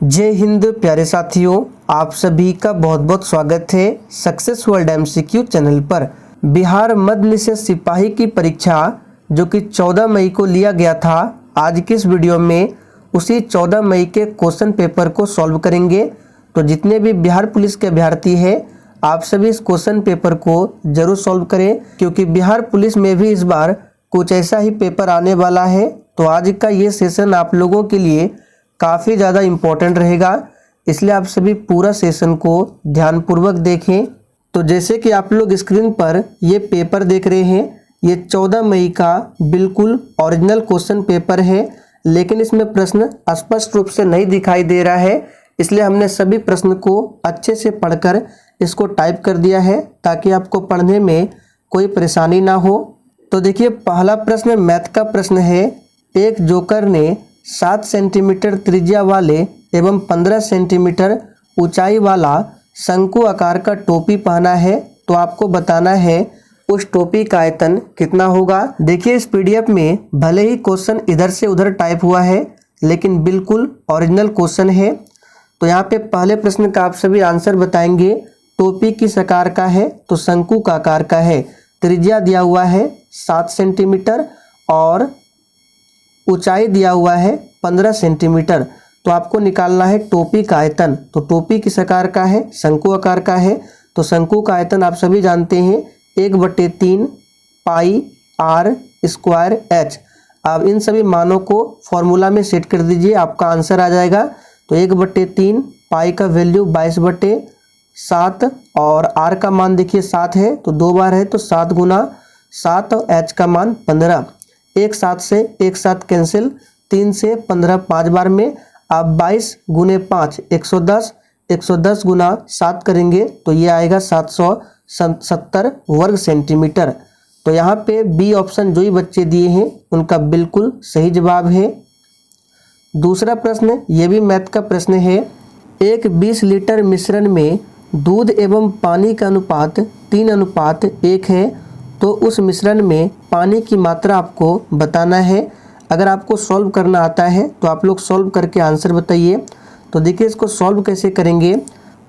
जय हिंद प्यारे साथियों, आप सभी का बहुत बहुत स्वागत है सक्सेस वर्ल्ड एमसीक्यू चैनल पर। बिहार मध्य निषेध सिपाही की परीक्षा जो कि 14 मई को लिया गया था, आज की इस वीडियो में उसी 14 मई के क्वेश्चन पेपर को सॉल्व करेंगे। तो जितने भी बिहार पुलिस के अभ्यर्थी हैं, आप सभी इस क्वेश्चन पेपर को जरूर सॉल्व करें, क्योंकि बिहार पुलिस में भी इस बार कुछ ऐसा ही पेपर आने वाला है। तो आज का ये सेशन आप लोगों के लिए काफ़ी ज़्यादा इम्पोर्टेंट रहेगा, इसलिए आप सभी पूरा सेशन को ध्यानपूर्वक देखें। तो जैसे कि आप लोग स्क्रीन पर ये पेपर देख रहे हैं, ये 14 मई का बिल्कुल ओरिजिनल क्वेश्चन पेपर है, लेकिन इसमें प्रश्न स्पष्ट रूप से नहीं दिखाई दे रहा है, इसलिए हमने सभी प्रश्न को अच्छे से पढ़कर इसको टाइप कर दिया है ताकि आपको पढ़ने में कोई परेशानी ना हो। तो देखिए, पहला प्रश्न मैथ का प्रश्न है। एक जोकर ने 7 सेंटीमीटर त्रिज्या वाले एवं 15 सेंटीमीटर ऊंचाई वाला शंकु आकार का टोपी पहना है, तो आपको बताना है उस टोपी का आयतन कितना होगा। देखिए, इस पीडीएफ में भले ही क्वेश्चन इधर से उधर टाइप हुआ है, लेकिन बिल्कुल ओरिजिनल क्वेश्चन है। तो यहाँ पे पहले प्रश्न का आप सभी आंसर बताएंगे। टोपी किस आकार का है, तो शंकु का आकार का है। त्रिज्या दिया हुआ है 7 सेंटीमीटर और ऊंचाई दिया हुआ है 15 सेंटीमीटर। तो आपको निकालना है टोपी का आयतन। तो टोपी किस आकार का है, शंकु आकार का है। तो शंकु का आयतन आप सभी जानते हैं 1/3 पाई आर स्क्वायर एच। अब इन सभी मानों को फॉर्मूला में सेट कर दीजिए, आपका आंसर आ जाएगा। तो 1/3 पाई का वैल्यू 22/7 और आर का मान देखिए 7 है, तो 2 बार है तो 7 गुना 7 और एच का मान 15। एक 7 से एक 7 कैंसिल, 3 से 15 5 बार में। आप 22 गुने 5 110, 110 गुना 7 करेंगे तो ये आएगा 770 वर्ग सेंटीमीटर। तो यहाँ पे बी ऑप्शन जो ही बच्चे दिए हैं उनका बिल्कुल सही जवाब है। दूसरा प्रश्न, ये भी मैथ का प्रश्न है। एक 20 लीटर मिश्रण में दूध एवं पानी का अनुपात 3:1 है, तो उस मिश्रण में पानी की मात्रा आपको बताना है। अगर आपको सॉल्व करना आता है तो आप लोग सॉल्व करके आंसर बताइए। तो देखिए, इसको सॉल्व कैसे करेंगे।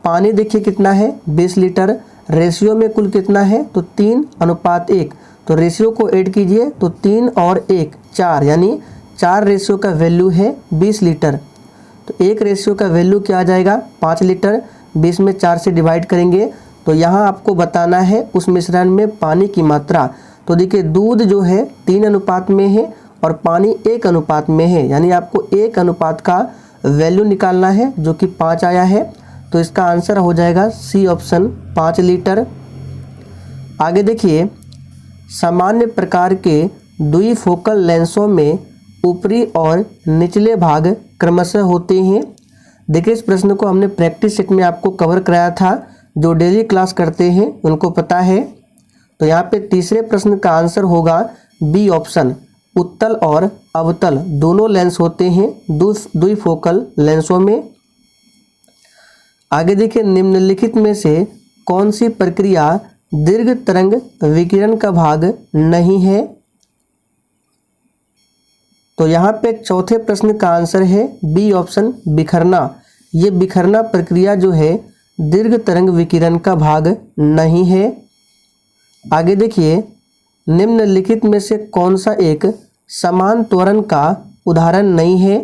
पानी देखिए कितना है 20 लीटर, रेशियो में कुल कितना है तो 3:1। तो रेशियो को ऐड कीजिए तो 3 और 1 4, यानी 4 रेशियो का वैल्यू है 20 लीटर। तो एक रेशियो का वैल्यू क्या आ जाएगा 5 लीटर। 20 में 4 से डिवाइड करेंगे तो यहाँ आपको बताना है उस मिश्रण में पानी की मात्रा। तो देखिए, दूध जो है 3 अनुपात में है और पानी 1 अनुपात में है, यानी आपको 1 अनुपात का वैल्यू निकालना है जो कि 5 आया है। तो इसका आंसर हो जाएगा सी ऑप्शन 5 लीटर। आगे देखिए, सामान्य प्रकार के द्विफोकल लेंसों में ऊपरी और निचले भाग क्रमशः होते हैं। देखिए, इस प्रश्न को हमने प्रैक्टिस सेट में आपको कवर कराया था, जो डेली क्लास करते हैं उनको पता है। तो यहाँ पे तीसरे प्रश्न का आंसर होगा बी ऑप्शन, उत्तल और अवतल दोनों लेंस होते हैं द्विफोकल लेंसों में। आगे देखिए, निम्नलिखित में से कौन सी प्रक्रिया दीर्घ तरंग विकिरण का भाग नहीं है। तो यहाँ पे चौथे प्रश्न का आंसर है बी ऑप्शन, बिखरना। ये बिखरना प्रक्रिया जो है दीर्घ तरंग विकिरण का भाग नहीं है। आगे देखिए, निम्नलिखित में से कौन सा एक समान त्वरण का उदाहरण नहीं है।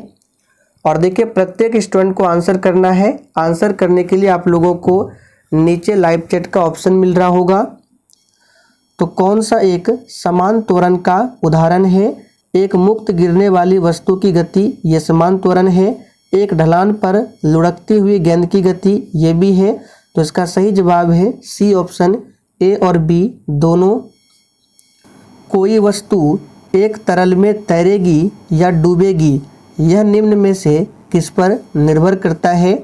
और देखिए, प्रत्येक स्टूडेंट को आंसर करना है। आंसर करने के लिए आप लोगों को नीचे लाइव चैट का ऑप्शन मिल रहा होगा। तो कौन सा एक समान त्वरण का उदाहरण है। एक मुक्त गिरने वाली वस्तु की गति, ये समान त्वरण है। एक ढलान पर लुढ़कती हुई गेंद की गति, ये भी है। तो इसका सही जवाब है सी ऑप्शन, ए और बी दोनों। कोई वस्तु एक तरल में तैरेगी या डूबेगी, यह निम्न में से किस पर निर्भर करता है।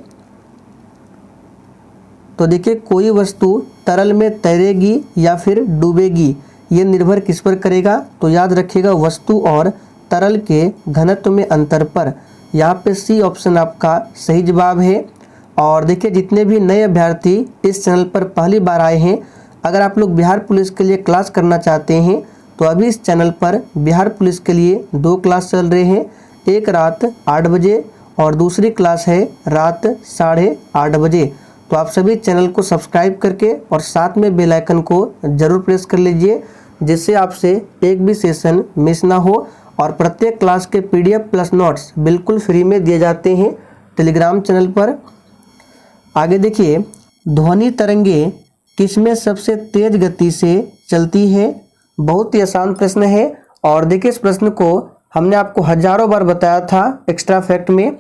तो देखिए, कोई वस्तु तरल में तैरेगी या फिर डूबेगी, ये निर्भर किस पर करेगा। तो याद रखिएगा, वस्तु और तरल के घनत्व में अंतर पर। यहाँ पे सी ऑप्शन आपका सही जवाब है। और देखिए, जितने भी नए अभ्यर्थी इस चैनल पर पहली बार आए हैं, अगर आप लोग बिहार पुलिस के लिए क्लास करना चाहते हैं तो अभी इस चैनल पर बिहार पुलिस के लिए 2 क्लास चल रहे हैं। एक रात 8 बजे और दूसरी क्लास है रात 8:30 बजे। तो आप सभी चैनल को सब्सक्राइब करके और साथ में बेल आइकन को ज़रूर प्रेस कर लीजिए, जिससे आपसे एक भी सेशन मिस ना हो। और प्रत्येक क्लास के PDF प्लस नोट्स बिल्कुल फ्री में दिए जाते हैं टेलीग्राम चैनल पर। आगे देखिए, ध्वनि तरंगे किसमें सबसे तेज गति से चलती है? बहुत ही आसान प्रश्न है। और देखिए, इस प्रश्न को हमने आपको हजारों बार बताया था एक्स्ट्रा फैक्ट में।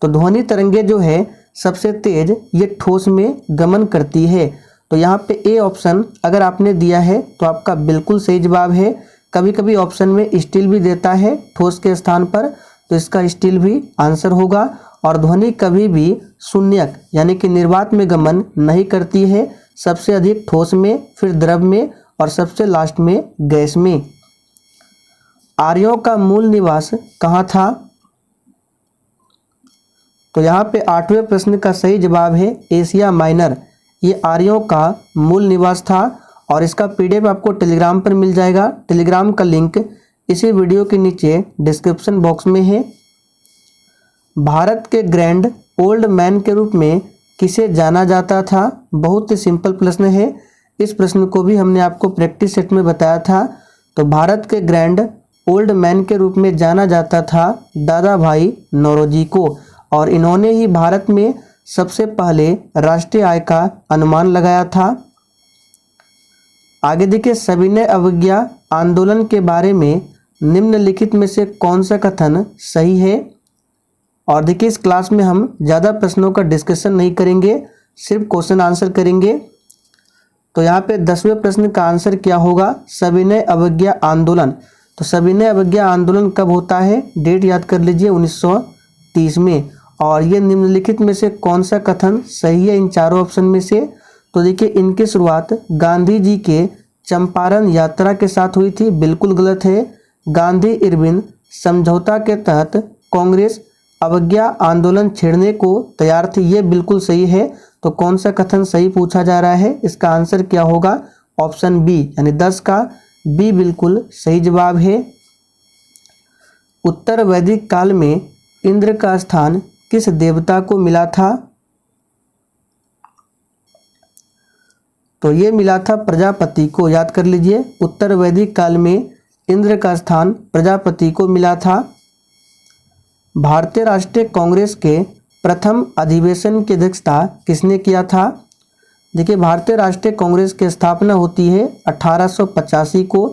तो ध्वनि तरंगे जो है सबसे तेज ये ठोस में गमन करती है। तो यहाँ पे ए ऑप्शन अगर आपने दिया है तो आपका बिल्कुल सही जवाब है। कभी कभी ऑप्शन में स्टील भी देता है ठोस के स्थान पर, तो इसका स्टील भी आंसर होगा। और ध्वनि कभी भी शून्यक यानी कि निर्वात में गमन नहीं करती है, सबसे अधिक ठोस में, फिर द्रव में और सबसे लास्ट में गैस में। आर्यों का मूल निवास कहाँ था? तो यहाँ पे 8वें प्रश्न का सही जवाब है एशिया माइनर। ये आर्यों का मूल निवास था और इसका PDF आपको टेलीग्राम पर मिल जाएगा। टेलीग्राम का लिंक इसी वीडियो के नीचे डिस्क्रिप्शन बॉक्स में है। भारत के ग्रैंड ओल्ड मैन के रूप में किसे जाना जाता था? बहुत ही सिंपल प्रश्न है। इस प्रश्न को भी हमने आपको प्रैक्टिस सेट में बताया था। तो भारत के ग्रैंड ओल्ड मैन के रूप में जाना जाता था दादा भाई नौरोजी को, और इन्होंने ही भारत में सबसे पहले राष्ट्रीय आय का अनुमान लगाया था। आगे देखिए, सविनय अवज्ञा आंदोलन के बारे में निम्नलिखित में से कौन सा कथन सही है? और देखिए, इस क्लास में हम ज़्यादा प्रश्नों का डिस्कशन नहीं करेंगे, सिर्फ क्वेश्चन आंसर करेंगे। तो यहाँ पे 10वें प्रश्न का आंसर क्या होगा? सविनय अवज्ञा आंदोलन। तो सविनय अवज्ञा आंदोलन कब होता है? डेट याद कर लीजिए, 1930 में। और ये निम्नलिखित में से कौन सा कथन सही है इन चारों ऑप्शन में से? तो देखिए, इनकी शुरुआत गांधी जी के चंपारण यात्रा के साथ हुई थी, बिल्कुल गलत है। गांधी इरविन समझौता के तहत कांग्रेस अवज्ञा आंदोलन छेड़ने को तैयार थी, ये बिल्कुल सही है। तो कौन सा कथन सही पूछा जा रहा है? इसका आंसर क्या होगा? ऑप्शन बी यानी 10 का बी बिल्कुल सही जवाब है। उत्तर वैदिक काल में इंद्र का स्थान किस देवता को मिला था? तो ये मिला था प्रजापति को, याद कर लीजिए। उत्तर वैदिक काल में इंद्र का स्थान प्रजापति को मिला था। भारतीय राष्ट्रीय कांग्रेस के प्रथम अधिवेशन की अध्यक्षता किसने किया था? देखिए, भारतीय राष्ट्रीय कांग्रेस की स्थापना होती है 1885 को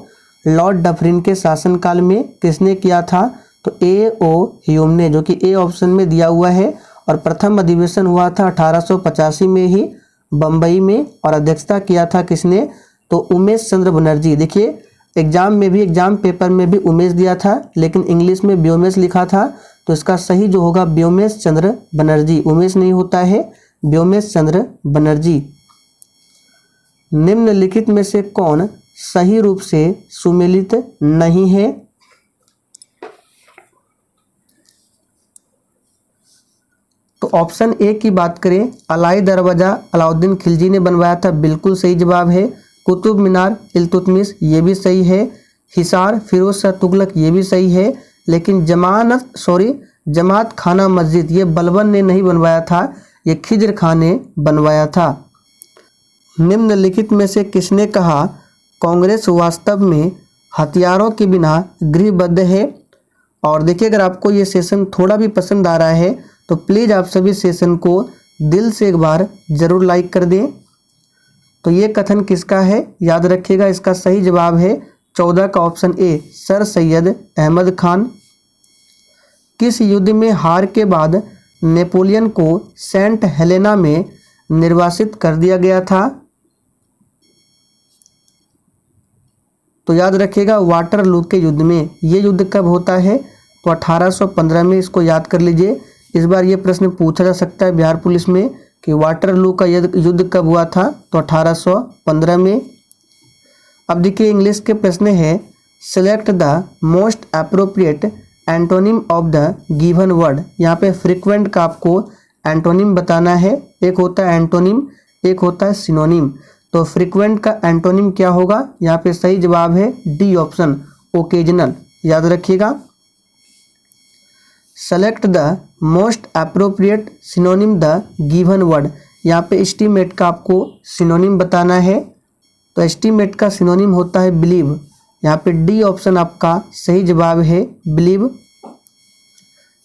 लॉर्ड डफरिन के शासनकाल में। किसने किया था? तो A.O. ह्यूम ने, जो कि ए ऑप्शन में दिया हुआ है। और प्रथम अधिवेशन हुआ था 1885 में ही बम्बई में, और अध्यक्षता किया था किसने? तो उमेश चंद्र बनर्जी। देखिए, एग्जाम पेपर में भी उमेश दिया था, लेकिन इंग्लिश में व्योमेश लिखा था। तो इसका सही जो होगा व्योमेश चंद्र बनर्जी, उमेश नहीं होता है, व्योमेश चंद्र बनर्जी। निम्नलिखित में से कौन सही रूप से सुमेलित नहीं है? तो ऑप्शन ए की बात करें, अलाई दरवाजा अलाउद्दीन खिलजी ने बनवाया था, बिल्कुल सही जवाब है। कुतुब मीनार इल्तुतमिश, ये भी सही है। हिसार फिरोज शाह तुगलक, ये भी सही है। लेकिन जमात खाना मस्जिद ये बलबन ने नहीं बनवाया था, ये खिजर खान ने बनवाया था। निम्नलिखित में से किसने कहा कांग्रेस वास्तव में हथियारों के बिना गृहबद्ध है? और देखिए, अगर आपको ये सेशन थोड़ा भी पसंद आ रहा है तो प्लीज़ आप सभी सेशन को दिल से एक बार ज़रूर लाइक कर दें। तो ये कथन किसका है? याद रखिएगा, इसका सही जवाब है 14 का option A, sir Syed Ahmad Khan. किस युद्ध में हार के बाद नेपोलियन को सेंट हेलेना में निर्वासित कर दिया गया था? तो याद रखिएगा वाटरलू के युद्ध में। ये युद्ध कब होता है? तो 1815 में, इसको याद कर लीजिए। इस बार ये प्रश्न पूछा जा सकता है बिहार पुलिस में कि वाटरलू का युद्ध कब हुआ था? तो 1815 में। अब देखिए, इंग्लिश के प्रश्न है, select the most appropriate antonym of the given word. यहाँ पे फ्रीक्वेंट का आपको एंटोनिम बताना है। एक होता है एंटोनिम, एक होता है सिनोनिम। तो फ्रीक्वेंट का एंटोनिम क्या होगा? यहाँ पे सही जवाब है डी ऑप्शन, ओकेजनल। याद रखिएगा। Select the most appropriate synonym the given word. यहाँ पे एस्टीमेट का आपको सिनोनिम बताना है, तो एस्टीमेट का सिनोनिम होता है बिलीव। यहाँ पे डी ऑप्शन आपका सही जवाब है, बिलीव।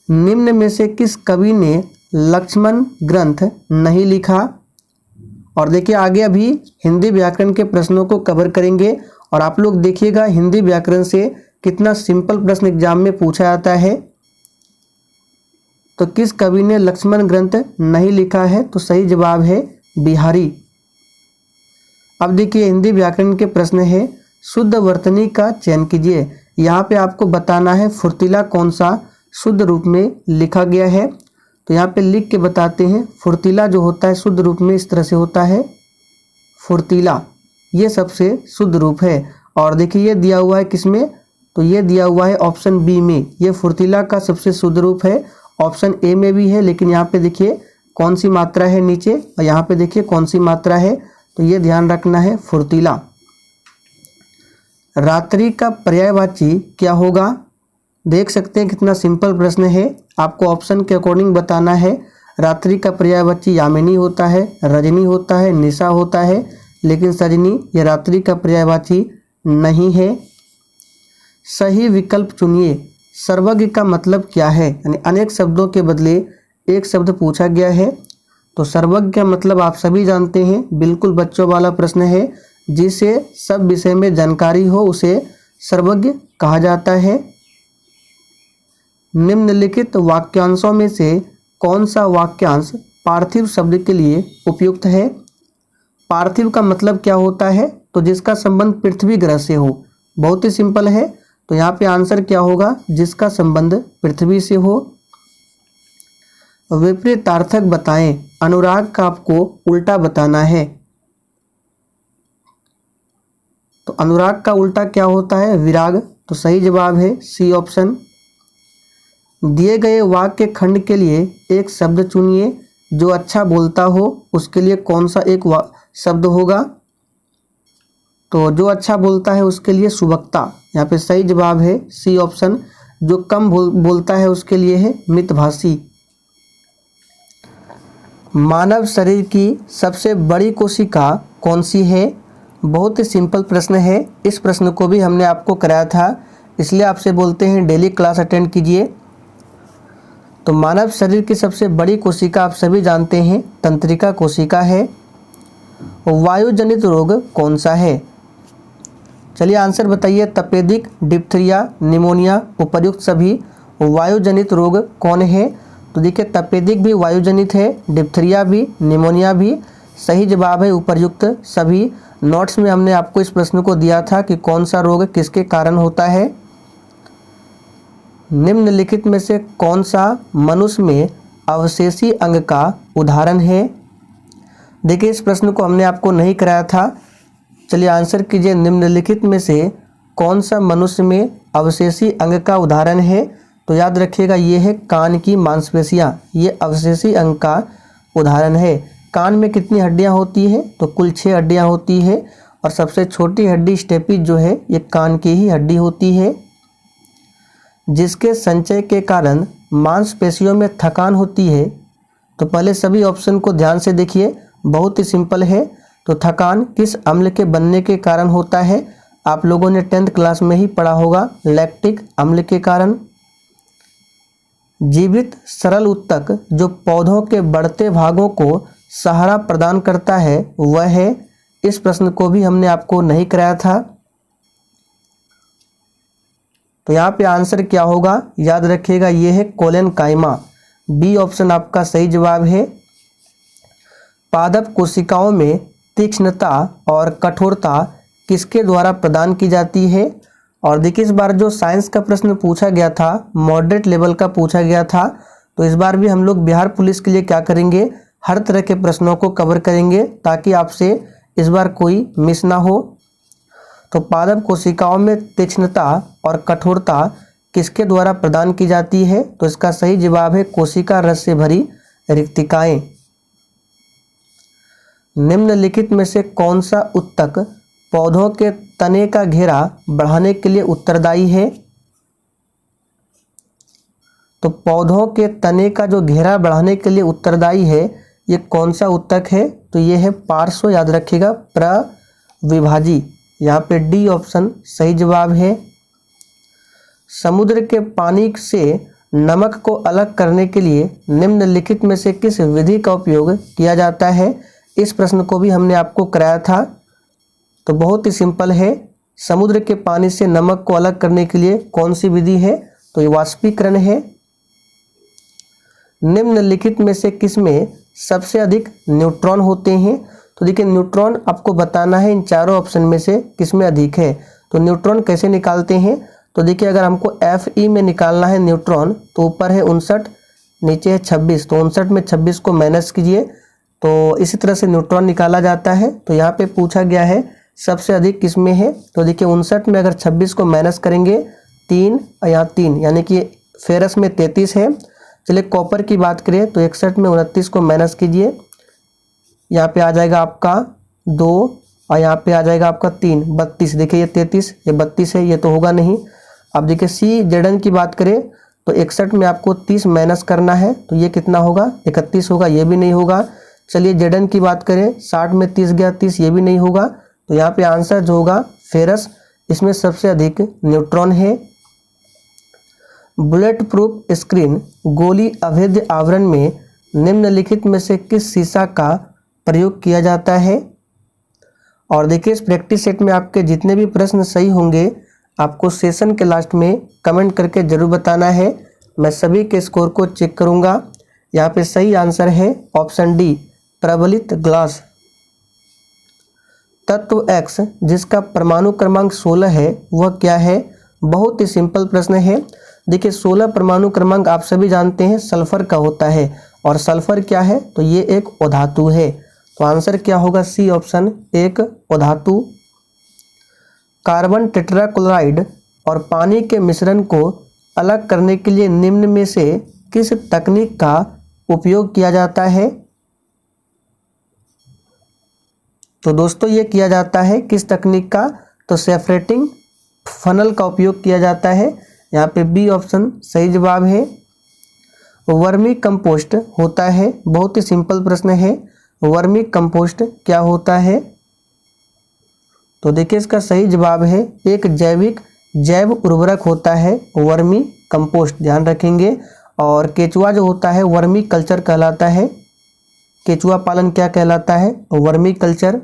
निम्न में से किस कवि ने लक्ष्मण ग्रंथ नहीं लिखा? और देखिए आगे अभी हिंदी व्याकरण के प्रश्नों को कवर करेंगे और आप लोग देखिएगा हिंदी व्याकरण से कितना सिंपल प्रश्न एग्जाम में पूछा जाता है। तो किस कवि ने लक्ष्मण ग्रंथ नहीं लिखा है? तो सही जवाब है बिहारी। अब देखिए हिंदी व्याकरण के प्रश्न है, शुद्ध वर्तनी का चयन कीजिए। यहाँ पे आपको बताना है फुर्तीला कौन सा शुद्ध रूप में लिखा गया है। तो यहाँ पे लिख के बताते हैं, फुर्तीला जो होता है शुद्ध रूप में इस तरह से होता है, फुर्तीला, ये सबसे शुद्ध रूप है। और देखिए ये दिया हुआ है किसमें? तो ये दिया हुआ है ऑप्शन बी में, ये फुर्तीला का सबसे शुद्ध रूप है। ऑप्शन ए में भी है, लेकिन यहाँ पे देखिए कौन सी मात्रा है नीचे और यहाँ पे देखिए कौन सी मात्रा है, तो ये ध्यान रखना है, फुर्तीला। रात्रि का पर्यायवाची क्या होगा? देख सकते हैं कितना सिंपल प्रश्न है, आपको ऑप्शन के अकॉर्डिंग बताना है। रात्रि का पर्यायवाची यामिनी होता है, रजनी होता है, निशा होता है, लेकिन सजनी ये रात्रि का पर्यायवाची नहीं है। सही विकल्प चुनिए। सर्वज्ञ का मतलब क्या है? यानी अनेक शब्दों के बदले एक शब्द पूछा गया है। तो सर्वज्ञ का मतलब आप सभी जानते हैं, बिल्कुल बच्चों वाला प्रश्न है। जिसे सब विषय में जानकारी हो उसे सर्वज्ञ कहा जाता है। निम्नलिखित वाक्यांशों में से कौन सा वाक्यांश पार्थिव शब्द के लिए उपयुक्त है? पार्थिव का मतलब क्या होता है? तो जिसका संबंध पृथ्वी ग्रह से हो। बहुत ही सिंपल है, तो यहाँ पे आंसर क्या होगा? जिसका संबंध पृथ्वी से हो। विपरीतार्थक बताएं। अनुराग का आपको उल्टा बताना है। तो अनुराग का उल्टा क्या होता है? विराग। तो सही जवाब है सी ऑप्शन। दिए गए वाक्य खंड के लिए एक शब्द चुनिए जो अच्छा बोलता हो, उसके लिए कौन सा एक शब्द होगा? तो जो अच्छा बोलता है उसके लिए सुवक्ता। यहाँ पे सही जवाब है सी ऑप्शन। जो कम बोलता है उसके लिए है मितभाषी। मानव शरीर की सबसे बड़ी कोशिका कौन सी है? बहुत ही सिंपल प्रश्न है। इस प्रश्न को भी हमने आपको कराया था, इसलिए आपसे बोलते हैं डेली क्लास अटेंड कीजिए। तो मानव शरीर की सबसे बड़ी कोशिका आप सभी जानते हैं तंत्रिका कोशिका है। वायुजनित रोग कौन सा है? चलिए आंसर बताइए। तपेदिक, डिप्थीरिया, निमोनिया, उपर्युक्त सभी वायुजनित रोग कौन है? तो देखिए तपेदिक भी वायुजनित है, डिप्थीरिया भी, निमोनिया भी। सही जवाब है उपर्युक्त सभी। नोट्स में हमने आपको इस प्रश्न को दिया था कि कौन सा रोग किसके कारण होता है। निम्नलिखित में से कौन सा मनुष्य में अवशेषी अंग का उदाहरण है? देखिए इस प्रश्न को हमने आपको नहीं कराया था। चलिए आंसर कीजिए। निम्नलिखित में से कौन सा मनुष्य में अवशेषी अंग का उदाहरण है? तो याद रखिएगा ये है कान की मांसपेशियां, ये अवशेषी अंग का उदाहरण है। कान में कितनी हड्डियां होती है? तो कुल 6 हड्डियां होती है और सबसे छोटी हड्डी स्टेपिज जो है ये कान की ही हड्डी होती है। जिसके संचय के कारण मांसपेशियों में थकान होती है। तो पहले सभी ऑप्शन को ध्यान से देखिए, बहुत ही सिंपल है। तो थकान किस अम्ल के बनने के कारण होता है? आप लोगों ने 10th क्लास में ही पढ़ा होगा, लैक्टिक अम्ल के कारण। जीवित सरल उत्तक जो पौधों के बढ़ते भागों को सहारा प्रदान करता है वह है? इस प्रश्न को भी हमने आपको नहीं कराया था। तो यहाँ पे आंसर क्या होगा? याद रखिएगा ये है कोलेनकाइमा। बी ऑप्शन आपका सही जवाब है। पादप कोशिकाओं में तीक्ष्णता और कठोरता किसके द्वारा प्रदान की जाती है? और देखिए इस बार जो साइंस का प्रश्न पूछा गया था मॉडरेट लेवल का पूछा गया था, तो इस बार भी हम लोग बिहार पुलिस के लिए क्या करेंगे? हर तरह के प्रश्नों को कवर करेंगे ताकि आपसे इस बार कोई मिस ना हो। तो पादप कोशिकाओं में तीक्ष्णता और कठोरता किसके द्वारा प्रदान की जाती है? तो इसका सही जवाब है कोशिका रस से भरी रिक्तिकाएं। निम्नलिखित में से कौन सा उत्तक पौधों के तने का घेरा बढ़ाने के लिए उत्तरदायी है? तो पौधों के तने का जो घेरा बढ़ाने के लिए उत्तरदायी है ये कौन सा ऊतक है? तो ये है पार्श्व, याद रखिएगा, प्रविभाजी। यहाँ पे डी ऑप्शन सही जवाब है। समुद्र के पानी से नमक को अलग करने के लिए निम्नलिखित में से किस विधि का उपयोग किया जाता है? इस प्रश्न को भी हमने आपको कराया था। तो बहुत ही सिंपल है, समुद्र के पानी से नमक को अलग करने के लिए कौन सी विधि है? तो ये वाष्पीकरण है। निम्नलिखित में से किसमें सबसे अधिक न्यूट्रॉन होते हैं? तो देखिए न्यूट्रॉन आपको बताना है इन चारों ऑप्शन में से किसमें अधिक है। तो न्यूट्रॉन कैसे निकालते हैं? तो देखिए अगर हमको Fe में निकालना है न्यूट्रॉन तो ऊपर है 59, नीचे है 26, तो 59 में 26 को माइनस कीजिए तो इसी तरह से न्यूट्रॉन निकाला जाता है। तो यहाँ पे पूछा गया है सबसे अधिक किसमें है? तो देखिए 59 में अगर 26 को माइनस करेंगे 3 और यहाँ 3, यानी कि फेरस में 33 है। चलिए कॉपर की बात करें तो 61 में 29 को माइनस कीजिए, यहाँ पे आ जाएगा आपका 2 और यहाँ पे आ जाएगा आपका 3, 32। देखिए ये 33, ये 32 है, ये तो होगा नहीं। अब देखिए Zn की बात करें तो 61 में आपको 30 माइनस करना है तो ये कितना होगा? 31 होगा, ये भी नहीं होगा। चलिए Zn की बात करें 60 में 30 गया 30, ये भी नहीं होगा। तो यहाँ पे आंसर जो होगा फेरस, इसमें सबसे अधिक न्यूट्रॉन है। बुलेट प्रूफ स्क्रीन गोली अभेद्य आवरण में निम्नलिखित में से किस शीशा का प्रयोग किया जाता है? और देखिए इस प्रैक्टिस सेट में आपके जितने भी प्रश्न सही होंगे आपको सेशन के लास्ट में कमेंट करके जरूर बताना है। मैं सभी के स्कोर को चेक करूंगा। यहाँ पे सही आंसर है ऑप्शन डी, प्रबलित ग्लास। तत्व X जिसका परमाणु क्रमांक 16 है वह क्या है? बहुत ही सिंपल प्रश्न है। देखिए 16 परमाणु क्रमांक आप सभी जानते हैं सल्फर का होता है, और सल्फर क्या है? तो ये एक अधातु है। तो आंसर क्या होगा? सी ऑप्शन, एक अधातु। कार्बन टेट्राक्लोराइड और पानी के मिश्रण को अलग करने के लिए निम्न में से किस तकनीक का उपयोग किया जाता है? तो दोस्तों ये किया जाता है किस तकनीक का? तो सेपरेटिंग फनल का उपयोग किया जाता है। यहाँ पे बी ऑप्शन सही जवाब है। वर्मी कंपोस्ट होता है, बहुत ही सिंपल प्रश्न है, वर्मी कंपोस्ट क्या होता है? तो देखिए इसका सही जवाब है एक जैव उर्वरक होता है वर्मी कंपोस्ट, ध्यान रखेंगे। और केचुआ जो होता है वर्मी कल्चर कहलाता है। केचुआ पालन क्या कहलाता है? Vermi culture.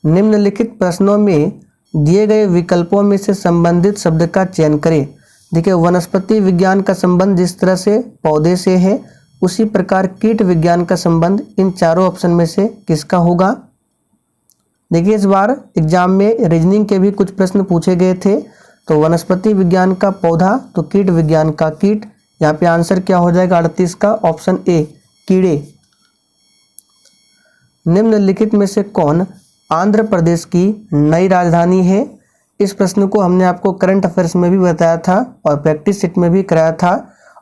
निम्नलिखित प्रश्नों में दिए गए विकल्पों में से संबंधित शब्द का चयन करें। देखिए वनस्पति विज्ञान का संबंध जिस तरह से पौधे से है उसी प्रकार कीट विज्ञान का संबंध इन चारों ऑप्शन में से किसका होगा? देखिए इस बार एग्जाम में रीजनिंग के भी कुछ प्रश्न पूछे गए थे। तो वनस्पति विज्ञान का पौधा, तो कीट विज्ञान का कीट। यहाँ पे आंसर क्या हो जाएगा? 38 का ऑप्शन ए, कीड़े। निम्नलिखित में से कौन आंध्र प्रदेश की नई राजधानी है? इस प्रश्न को हमने आपको करंट अफेयर्स में भी बताया था और प्रैक्टिस सेट में भी कराया था।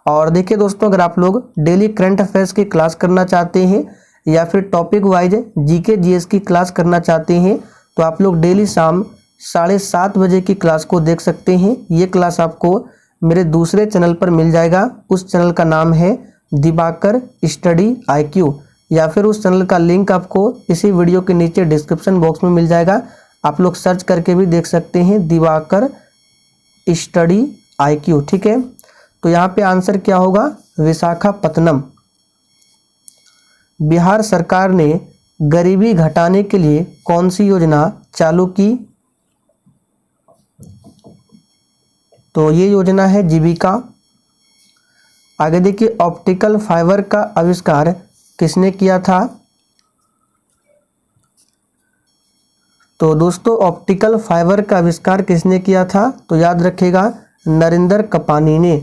और देखिए दोस्तों अगर आप लोग डेली करंट अफेयर्स की क्लास करना चाहते हैं या फिर टॉपिक वाइज जीके जीएस की क्लास करना चाहते हैं तो आप लोग डेली शाम 7:30 बजे की क्लास को देख सकते हैं। ये क्लास आपको मेरे दूसरे चैनल पर मिल जाएगा। उस चैनल का नाम है दिवाकर स्टडी IQ, या फिर उस चैनल का लिंक आपको इसी वीडियो के नीचे डिस्क्रिप्शन बॉक्स में मिल जाएगा। आप लोग सर्च करके भी देख सकते हैं दिवाकर स्टडी IQ, ठीक है। तो यहाँ पे आंसर क्या होगा? विशाखापत्तनम। बिहार सरकार ने गरीबी घटाने के लिए कौन सी योजना चालू की? तो ये योजना है जीविका। आगे देखिए ऑप्टिकल फाइबर का आविष्कार किसने किया था? तो दोस्तों ऑप्टिकल फाइबर का आविष्कार किसने किया था? तो याद रखिएगा नरेंद्र कपानी ने।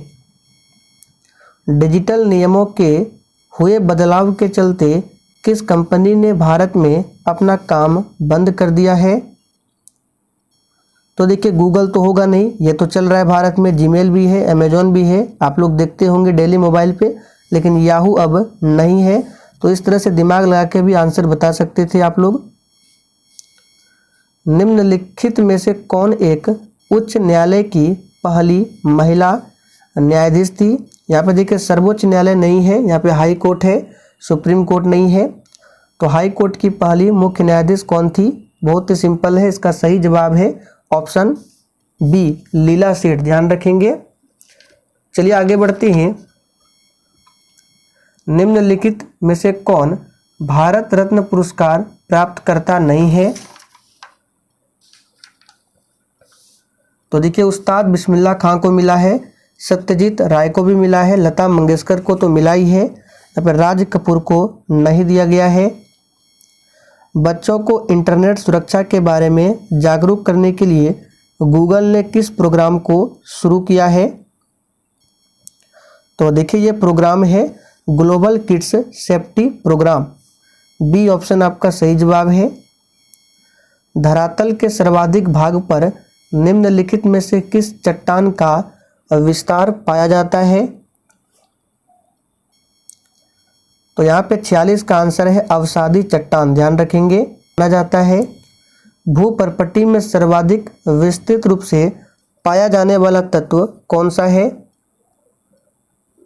डिजिटल नियमों के हुए बदलाव के चलते किस कंपनी ने भारत में अपना काम बंद कर दिया है? तो देखिए गूगल तो होगा नहीं, ये तो चल रहा है भारत में, जीमेल भी है, अमेजॉन भी है, आप लोग देखते होंगे डेली मोबाइल पे, लेकिन याहू अब नहीं है। तो इस तरह से दिमाग लगा के भी आंसर बता सकते थे आप लोग। निम्नलिखित में से कौन एक उच्च न्यायालय की पहली महिला न्यायाधीश थी। यहाँ पे देखिए सर्वोच्च न्यायालय नहीं है, यहाँ पे हाई कोर्ट है, सुप्रीम कोर्ट नहीं है। तो हाई कोर्ट की पहली मुख्य न्यायाधीश कौन थी? बहुत ही सिंपल है, इसका सही जवाब है ऑप्शन बी, लीला सेठ, ध्यान रखेंगे। चलिए आगे बढ़ते हैं। निम्नलिखित में से कौन भारत रत्न पुरस्कार प्राप्त करता नहीं है? तो देखिए उस्ताद बिस्मिल्लाह खां को मिला है, सत्यजीत राय को भी मिला है, लता मंगेशकर को तो मिला ही है, यहाँ पर राज कपूर को नहीं दिया गया है। बच्चों को इंटरनेट सुरक्षा के बारे में जागरूक करने के लिए गूगल ने किस प्रोग्राम को शुरू किया है? तो देखिए ये प्रोग्राम है global kids safety programme, B option आपका सही जवाब है। धरातल के सर्वाधिक भाग पर निम्नलिखित में से किस चट्टान का विस्तार पाया जाता है? तो यहाँ पे 46 का आंसर है अवसादी चट्टान, ध्यान रखेंगे। माना जाता है भूपर्पटी में सर्वाधिक विस्तृत रूप से पाया जाने वाला तत्व कौन सा है?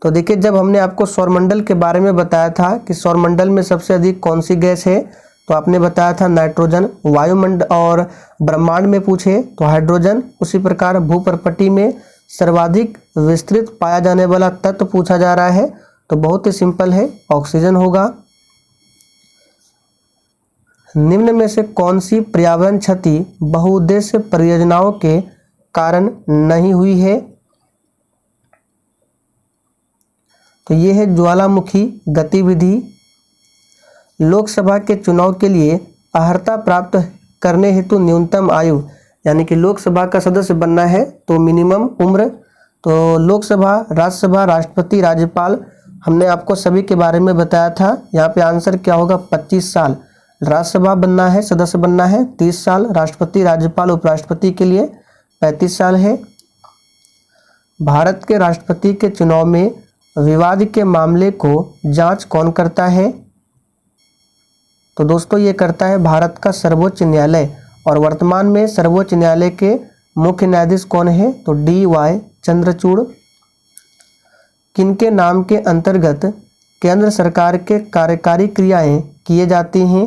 तो देखिए जब हमने आपको सौरमंडल के बारे में बताया था कि सौरमंडल में सबसे अधिक कौन सी गैस है, तो आपने बताया था नाइट्रोजन। वायुमंडल और ब्रह्मांड में पूछे तो हाइड्रोजन। उसी प्रकार भूपर्पटी में सर्वाधिक विस्तृत पाया जाने वाला तत्व पूछा जा रहा है, तो बहुत ही सिंपल है, ऑक्सीजन होगा। निम्न में से कौन सी पर्यावरण क्षति बहुउद्देश्य परियोजनाओं के कारण नहीं हुई है? तो ये है ज्वालामुखी गतिविधि। लोकसभा के चुनाव के लिए अर्हता प्राप्त करने हेतु न्यूनतम आयु, यानी कि लोकसभा का सदस्य बनना है तो मिनिमम उम्र, तो लोकसभा, राज्यसभा, राष्ट्रपति, राज्यपाल, हमने आपको सभी के बारे में बताया था। यहाँ पे आंसर क्या होगा? 25 साल। राज्यसभा बनना है, सदस्य बनना है 30 साल, राष्ट्रपति, राज्यपाल, उपराष्ट्रपति के लिए 35 साल है। भारत के राष्ट्रपति के चुनाव में विवाद के मामले को जांच कौन करता है? तो दोस्तों ये करता है भारत का सर्वोच्च न्यायालय, और वर्तमान में सर्वोच्च न्यायालय के मुख्य न्यायाधीश कौन है? तो DY चंद्रचूड़। किनके नाम के अंतर्गत केंद्र सरकार के कार्यकारी क्रियाएं किए जाती हैं?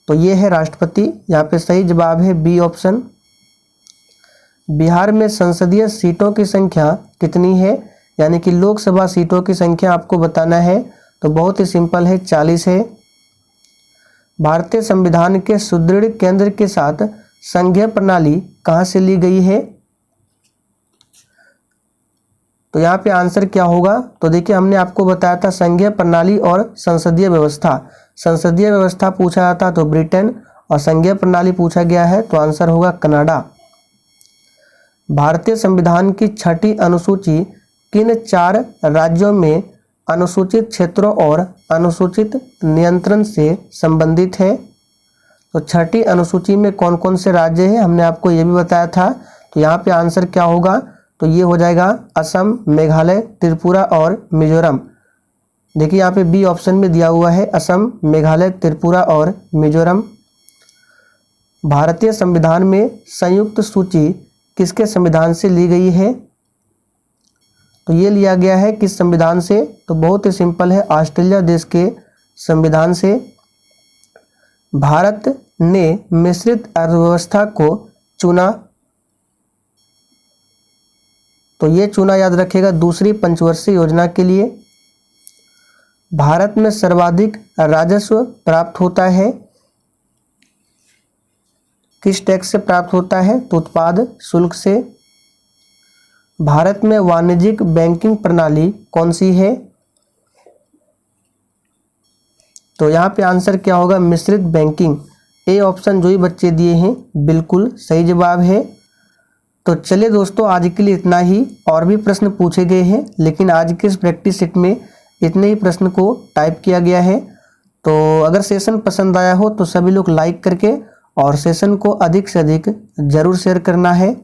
तो ये है राष्ट्रपति, यहाँ पे सही जवाब है बी ऑप्शन। बिहार में संसदीय सीटों की संख्या कितनी है, यानी कि लोकसभा सीटों की संख्या आपको बताना है, तो बहुत ही सिंपल है, 40 है। भारतीय संविधान के सुदृढ़ केंद्र के साथ संघीय प्रणाली कहाँ से ली गई है? तो यहाँ पे आंसर क्या होगा? तो देखिए हमने आपको बताया था संघीय प्रणाली और संसदीय व्यवस्था। संसदीय व्यवस्था पूछा जाता तो ब्रिटेन, और संघीय प्रणाली पूछा गया है तो आंसर होगा कनाडा। भारतीय संविधान की 6ठी अनुसूची किन 4 राज्यों में अनुसूचित क्षेत्रों और अनुसूचित नियंत्रण से संबंधित है? तो 6ठी अनुसूची में कौन कौन से राज्य हैं, हमने आपको ये भी बताया था। तो यहाँ पे आंसर क्या होगा? तो ये हो जाएगा असम, मेघालय, त्रिपुरा और मिजोरम। देखिए यहाँ पे बी ऑप्शन में दिया हुआ है असम, मेघालय, त्रिपुरा और मिजोरम। भारतीय संविधान में संयुक्त सूची किसके संविधान से ली गई है? तो ये लिया गया है किस संविधान से? तो बहुत ही सिंपल है, ऑस्ट्रेलिया देश के संविधान से। भारत ने मिश्रित अर्थव्यवस्था को चुना, तो ये चुना याद रखेगा दूसरी पंचवर्षीय योजना के लिए। भारत में सर्वाधिक राजस्व प्राप्त होता है किस टैक्स से प्राप्त होता है? तो उत्पाद शुल्क से। भारत में वाणिज्यिक बैंकिंग प्रणाली कौन सी है? तो यहाँ पे आंसर क्या होगा? मिश्रित बैंकिंग। ए ऑप्शन जो ही बच्चे दिए हैं बिल्कुल सही जवाब है। तो चलिए दोस्तों आज के लिए इतना ही, और भी प्रश्न पूछे गए हैं, लेकिन आज के इस प्रैक्टिस सेट में इतने ही प्रश्न को टाइप किया गया है। तो अगर सेशन पसंद आया हो तो सभी लोग लाइक करके और सेशन को अधिक से अधिक जरूर शेयर करना है।